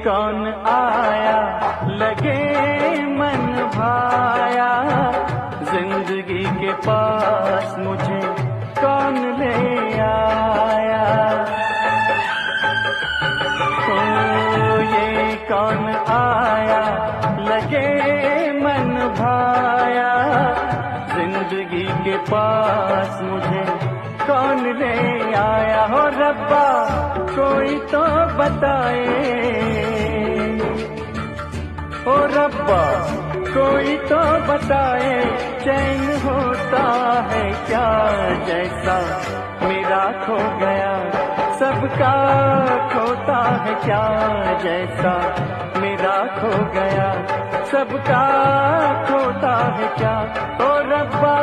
कौन आया लगे मन भाया, जिंदगी के पास मुझे कौन ले आया। ओ ये कौन आया लगे मन भाया, जिंदगी के पास मुझे कौन ले आया। हो रब्बा कोई तो बताए, ओ रब्बा कोई तो बताए, चैन होता है क्या जैसा मेरा खो गया, सबका खोता है क्या जैसा मेरा खो गया, सबका खोता है क्या। ओ रब्बा